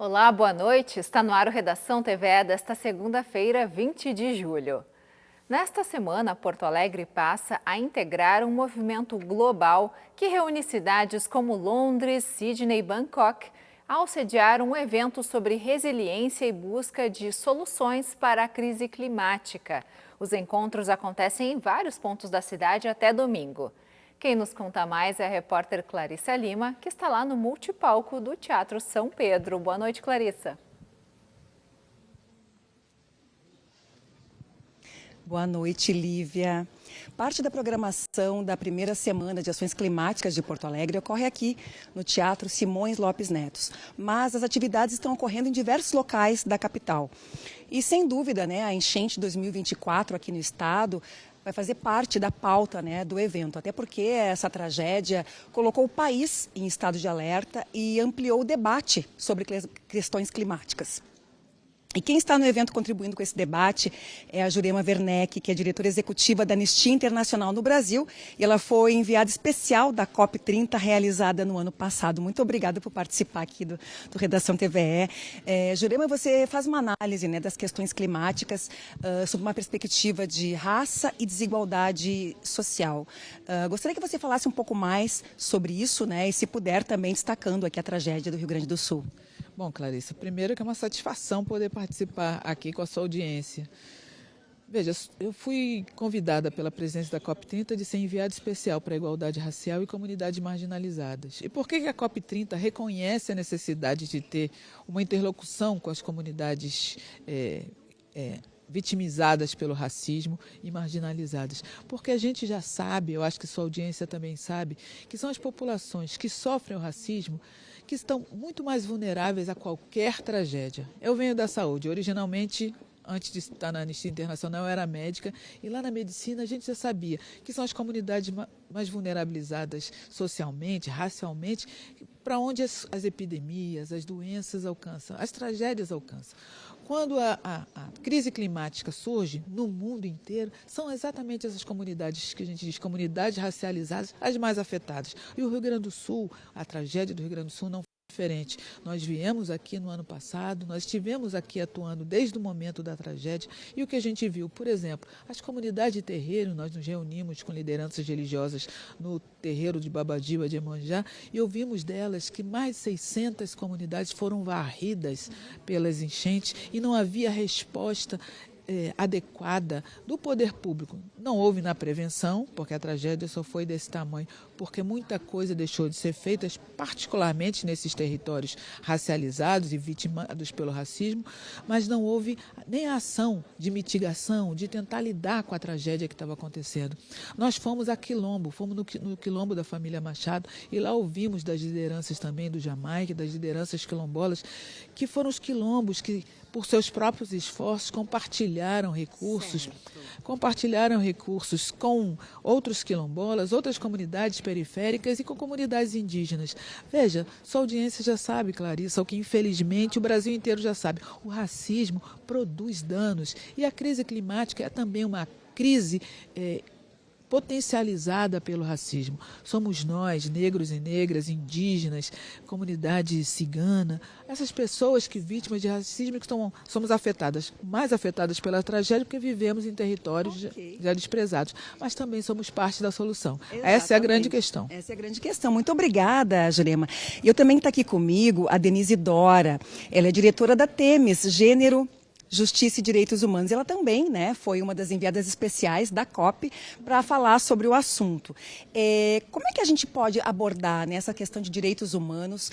Olá, boa noite. Está no ar o Redação TVE desta segunda-feira, 20 de julho. Nesta semana, Porto Alegre passa a integrar um movimento global que reúne cidades como Londres, Sydney e Bangkok, ao sediar um evento sobre resiliência e busca de soluções para a crise climática. Os encontros acontecem em vários pontos da cidade até domingo. Quem nos conta mais é a repórter Clarissa Lima, que está lá no multipalco do Teatro São Pedro. Boa noite, Clarissa. Boa noite, Lívia. Parte da programação da primeira semana de ações climáticas de Porto Alegre ocorre aqui no Teatro Simões Lopes Netos, mas as atividades estão ocorrendo em diversos locais da capital. E sem dúvida, a enchente 2024 aqui no estado vai fazer parte da pauta do evento, até porque essa tragédia colocou o país em estado de alerta e ampliou o debate sobre questões climáticas. E quem está no evento contribuindo com esse debate é a Jurema Werneck, que é diretora executiva da Anistia Internacional no Brasil, e ela foi enviada especial da COP30, realizada no ano passado. Muito obrigada por participar aqui do Redação TVE. Jurema, você faz uma análise das questões climáticas sob uma perspectiva de raça e desigualdade social. Gostaria que você falasse um pouco mais sobre isso, e se puder também destacando aqui a tragédia do Rio Grande do Sul. Bom, Clarissa, primeiro que é uma satisfação poder participar aqui com a sua audiência. Veja, eu fui convidada pela presidência da COP30 de ser enviada especial para a igualdade racial e comunidades marginalizadas. E por que a COP30 reconhece a necessidade de ter uma interlocução com as comunidades vitimizadas pelo racismo e marginalizadas? Porque a gente já sabe, eu acho que sua audiência também sabe, que são as populações que sofrem o racismo que estão muito mais vulneráveis a qualquer tragédia. Eu venho da saúde, originalmente, antes de estar na Anistia Internacional, eu era médica, e lá na medicina a gente já sabia que são as comunidades mais vulnerabilizadas socialmente, racialmente, para onde as epidemias, as doenças alcançam, as tragédias alcançam. Quando a crise climática surge no mundo inteiro, são exatamente essas comunidades que a gente diz, comunidades racializadas, as mais afetadas. E o Rio Grande do Sul, a tragédia do Rio Grande do Sul não foi diferente. Nós viemos aqui no ano passado, nós estivemos aqui atuando desde o momento da tragédia, e o que a gente viu, por exemplo, as comunidades de terreiro, nós nos reunimos com lideranças religiosas no terreiro de Babadiba de Iemanjá, e ouvimos delas que mais de 600 comunidades foram varridas pelas enchentes e não havia resposta adequada do poder público. Não houve na prevenção, porque a tragédia só foi desse tamanho, porque muita coisa deixou de ser feita, particularmente nesses territórios racializados e vitimados pelo racismo, mas não houve nem a ação de mitigação, de tentar lidar com a tragédia que estava acontecendo. Nós fomos a Quilombo, fomos no Quilombo da família Machado, e lá ouvimos das lideranças também do Jamaica, das lideranças quilombolas, que foram os quilombos que, por seus próprios esforços, compartilharam recursos com outros quilombolas, outras comunidades periféricas e com comunidades indígenas. Veja, sua audiência já sabe, Clarissa, o que infelizmente o Brasil inteiro já sabe. O racismo produz danos, e a crise climática é também uma crise potencializada pelo racismo. Somos nós, negros e negras, indígenas, comunidade cigana, essas pessoas que vítimas de racismo que somos mais afetadas pela tragédia porque vivemos em territórios já desprezados, mas também somos parte da solução. Exatamente. Essa é a grande questão. Essa é a grande questão. Muito obrigada, Jurema. E eu também está aqui comigo a Denise Dora. Ela é diretora da Temis, Gênero, Justiça e Direitos Humanos. Ela também foi uma das enviadas especiais da COP para falar sobre o assunto. Como é que a gente pode abordar essa questão de direitos humanos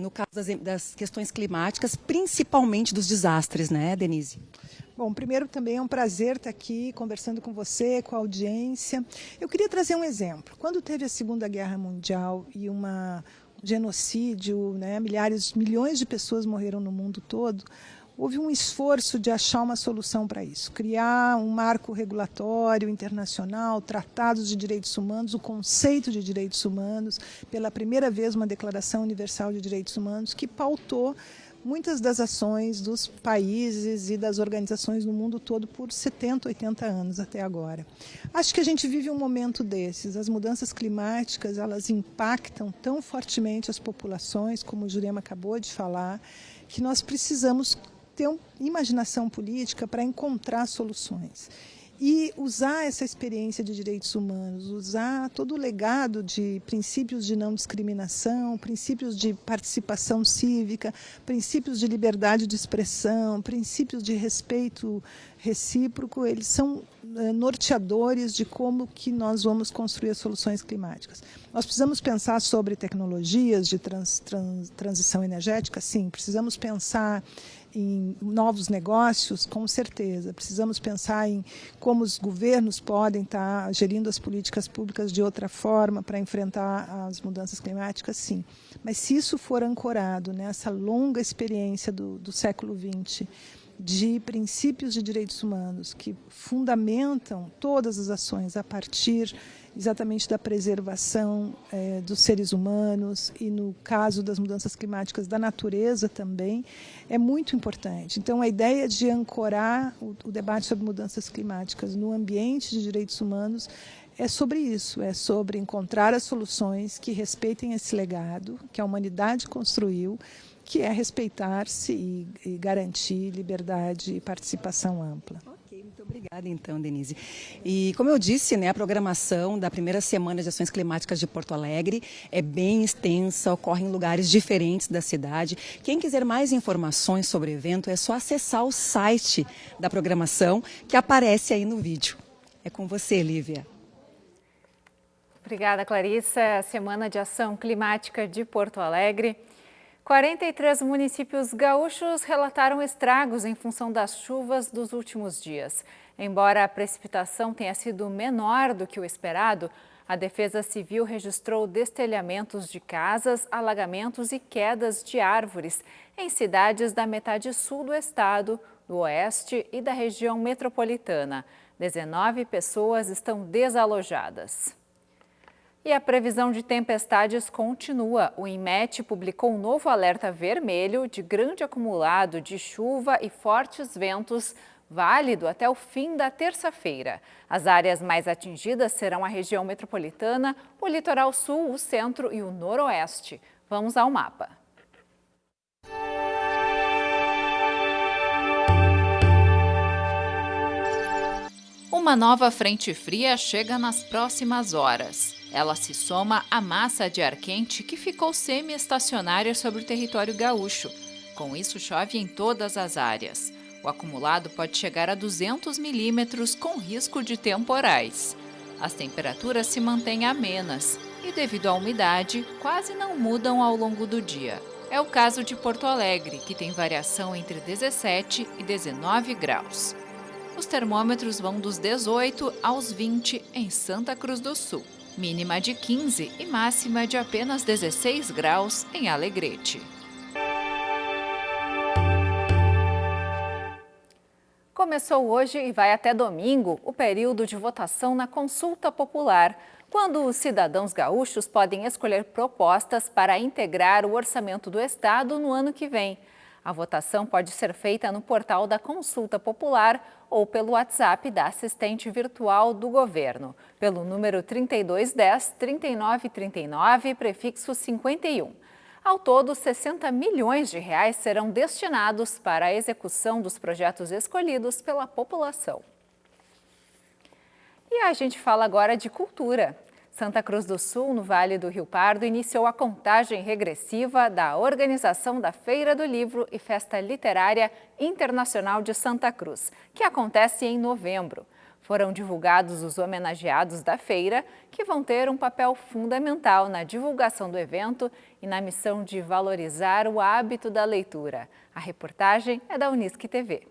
no caso das questões climáticas, principalmente dos desastres, Denise? Bom, primeiro também é um prazer estar aqui conversando com você, com a audiência. Eu queria trazer um exemplo. Quando teve a Segunda Guerra Mundial e um genocídio, milhões de pessoas morreram no mundo todo, houve um esforço de achar uma solução para isso, criar um marco regulatório internacional, tratados de direitos humanos, o conceito de direitos humanos, pela primeira vez uma Declaração Universal de Direitos Humanos, que pautou muitas das ações dos países e das organizações no mundo todo por 70, 80 anos até agora. Acho que a gente vive um momento desses. As mudanças climáticas, elas impactam tão fortemente as populações, como o Jurema acabou de falar, que nós precisamos ter uma imaginação política para encontrar soluções. E usar essa experiência de direitos humanos, usar todo o legado de princípios de não discriminação, princípios de participação cívica, princípios de liberdade de expressão, princípios de respeito recíproco, eles são norteadores de como que nós vamos construir as soluções climáticas. Nós precisamos pensar sobre tecnologias de transição energética, sim, precisamos pensar em novos negócios, com certeza. Precisamos pensar em como os governos podem estar gerindo as políticas públicas de outra forma para enfrentar as mudanças climáticas, sim. Mas se isso for ancorado nessa longa experiência do século XX, de princípios de direitos humanos que fundamentam todas as ações a partir exatamente da preservação dos seres humanos e, no caso das mudanças climáticas, da natureza também, é muito importante. Então, a ideia de ancorar o debate sobre mudanças climáticas no ambiente de direitos humanos é sobre isso, é sobre encontrar as soluções que respeitem esse legado que a humanidade construiu, que é respeitar-se e garantir liberdade e participação ampla. Muito obrigada, então, Denise. E, como eu disse, né, a programação da primeira semana de ações climáticas de Porto Alegre é bem extensa, ocorre em lugares diferentes da cidade. Quem quiser mais informações sobre o evento, é só acessar o site da programação que aparece aí no vídeo. É com você, Lívia. Obrigada, Clarissa. A Semana de Ação Climática de Porto Alegre. 43 municípios gaúchos relataram estragos em função das chuvas dos últimos dias. Embora a precipitação tenha sido menor do que o esperado, a Defesa Civil registrou destelhamentos de casas, alagamentos e quedas de árvores em cidades da metade sul do estado, do oeste e da região metropolitana. 19 pessoas estão desalojadas. E a previsão de tempestades continua. O INMET publicou um novo alerta vermelho de grande acumulado de chuva e fortes ventos, válido até o fim da terça-feira. As áreas mais atingidas serão a região metropolitana, o litoral sul, o centro e o noroeste. Vamos ao mapa. Uma nova frente fria chega nas próximas horas. Ela se soma à massa de ar quente que ficou semi-estacionária sobre o território gaúcho. Com isso, chove em todas as áreas. O acumulado pode chegar a 200 milímetros com risco de temporais. As temperaturas se mantêm amenas e, devido à umidade, quase não mudam ao longo do dia. É o caso de Porto Alegre, que tem variação entre 17 e 19 graus. Os termômetros vão dos 18 aos 20 em Santa Cruz do Sul. Mínima de 15 e máxima de apenas 16 graus em Alegrete. Começou hoje e vai até domingo o período de votação na consulta popular, quando os cidadãos gaúchos podem escolher propostas para integrar o orçamento do Estado no ano que vem. A votação pode ser feita no portal da Consulta Popular ou pelo WhatsApp da assistente virtual do governo, pelo número 3210-3939, prefixo 51. Ao todo, 60 milhões de reais serão destinados para a execução dos projetos escolhidos pela população. E a gente fala agora de cultura. Santa Cruz do Sul, no Vale do Rio Pardo, iniciou a contagem regressiva da organização da Feira do Livro e Festa Literária Internacional de Santa Cruz, que acontece em novembro. Foram divulgados os homenageados da feira, que vão ter um papel fundamental na divulgação do evento e na missão de valorizar o hábito da leitura. A reportagem é da Unisque TV.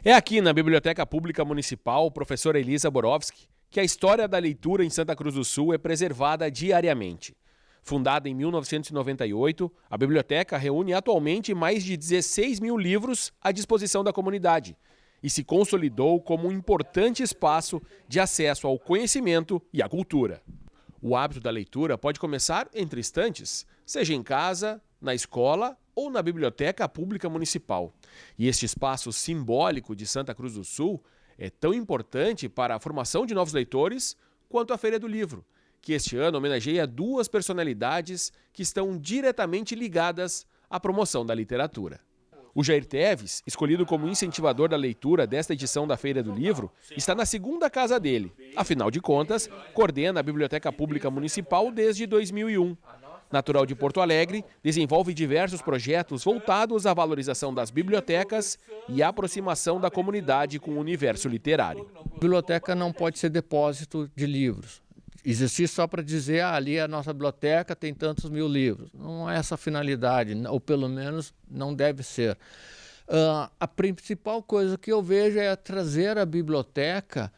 É aqui na Biblioteca Pública Municipal, professora Elisa Borowski, que a história da leitura em Santa Cruz do Sul é preservada diariamente. Fundada em 1998, a biblioteca reúne atualmente mais de 16 mil livros à disposição da comunidade e se consolidou como um importante espaço de acesso ao conhecimento e à cultura. O hábito da leitura pode começar entre estantes, seja em casa, na escola ou na Biblioteca Pública Municipal. E este espaço simbólico de Santa Cruz do Sul é tão importante para a formação de novos leitores quanto a Feira do Livro, que este ano homenageia 2 personalidades que estão diretamente ligadas à promoção da literatura. O Jair Teves, escolhido como incentivador da leitura desta edição da Feira do Livro, está na segunda casa dele. Afinal de contas, coordena a Biblioteca Pública Municipal desde 2001. Natural de Porto Alegre, desenvolve diversos projetos voltados à valorização das bibliotecas e à aproximação da comunidade com o universo literário. A biblioteca não pode ser depósito de livros. Existir só para dizer, ali a nossa biblioteca tem tantos mil livros. Não é essa a finalidade, ou pelo menos não deve ser. A principal coisa que eu vejo é trazer a biblioteca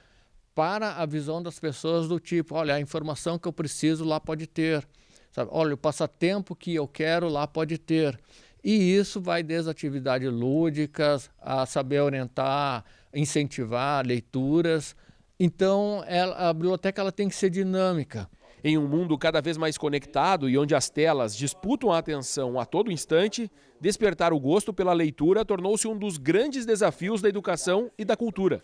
para a visão das pessoas do tipo, olha, a informação que eu preciso lá pode ter. Sabe? Olha, o passatempo que eu quero lá pode ter. E isso vai desde atividades lúdicas, a saber orientar, incentivar leituras. Então, a biblioteca ela tem que ser dinâmica. Em um mundo cada vez mais conectado e onde as telas disputam a atenção a todo instante, despertar o gosto pela leitura tornou-se um dos grandes desafios da educação e da cultura.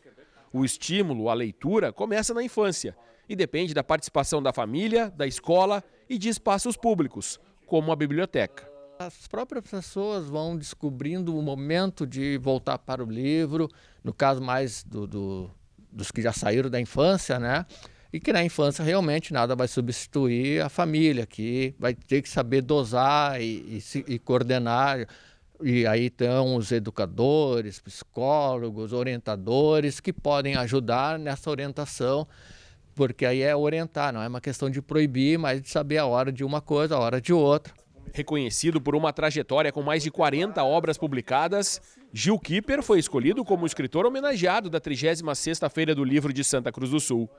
O estímulo à leitura começa na infância e depende da participação da família, da escola e de espaços públicos, como a biblioteca. As próprias pessoas vão descobrindo o momento de voltar para o livro, no caso mais dos que já saíram da infância, né? E que na infância realmente nada vai substituir a família, que vai ter que saber dosar e coordenar. E aí estão os educadores, psicólogos, orientadores que podem ajudar nessa orientação, porque aí é orientar, não é uma questão de proibir, mas de saber a hora de uma coisa, a hora de outra. Reconhecido por uma trajetória com mais de 40 obras publicadas, Gil Kipper foi escolhido como escritor homenageado da 36ª Feira do Livro de Santa Cruz do Sul.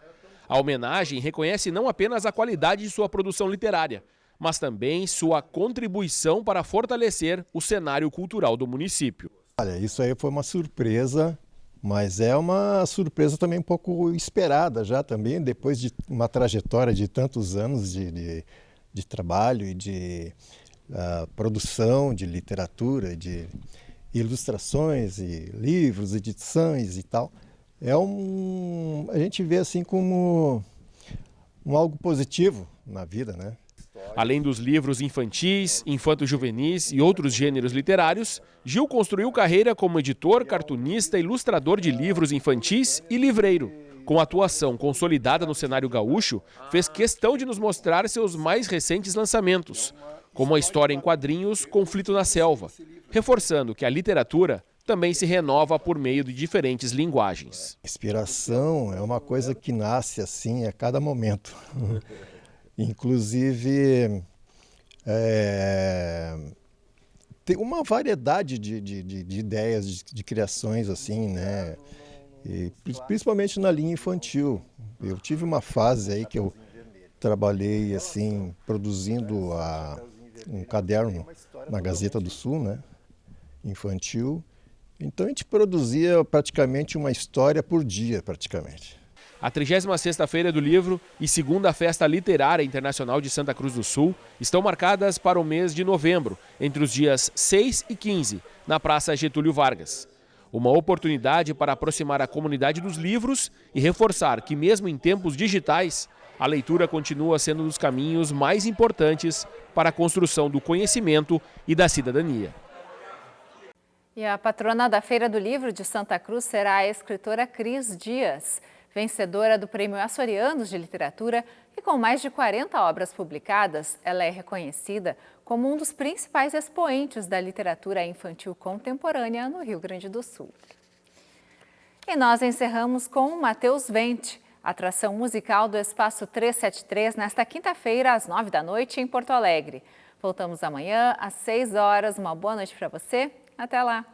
A homenagem reconhece não apenas a qualidade de sua produção literária, mas também sua contribuição para fortalecer o cenário cultural do município. Olha, isso aí foi uma surpresa, mas é uma surpresa também um pouco esperada já também, depois de uma trajetória de tantos anos de trabalho e de produção de literatura, de ilustrações e livros, edições e tal. A gente vê assim como algo positivo na vida, né? Além dos livros infantis, infanto-juvenis e outros gêneros literários, Gil construiu carreira como editor, cartunista, ilustrador de livros infantis e livreiro. Com atuação consolidada no cenário gaúcho, fez questão de nos mostrar seus mais recentes lançamentos, como a história em quadrinhos Conflito na Selva, reforçando que a literatura também se renova por meio de diferentes linguagens. Inspiração é uma coisa que nasce assim a cada momento. Inclusive, tem uma variedade de ideias, de criações assim, né? E, principalmente na linha infantil. Eu tive uma fase aí que eu trabalhei assim, produzindo um caderno na Gazeta do Sul, né? Infantil. Então a gente produzia praticamente uma história por dia, praticamente. A 36ª Feira do Livro e 2ª Festa Literária Internacional de Santa Cruz do Sul estão marcadas para o mês de novembro, entre os dias 6 e 15, na Praça Getúlio Vargas. Uma oportunidade para aproximar a comunidade dos livros e reforçar que, mesmo em tempos digitais, a leitura continua sendo um dos caminhos mais importantes para a construção do conhecimento e da cidadania. E a patrona da Feira do Livro de Santa Cruz será a escritora Cris Dias, vencedora do Prêmio Açorianos de Literatura e com mais de 40 obras publicadas, ela é reconhecida como um dos principais expoentes da literatura infantil contemporânea no Rio Grande do Sul. E nós encerramos com Mateus Vente, atração musical do Espaço 373, nesta quinta-feira, às 9h em Porto Alegre. Voltamos amanhã, às 6 horas. Uma boa noite para você. Até lá!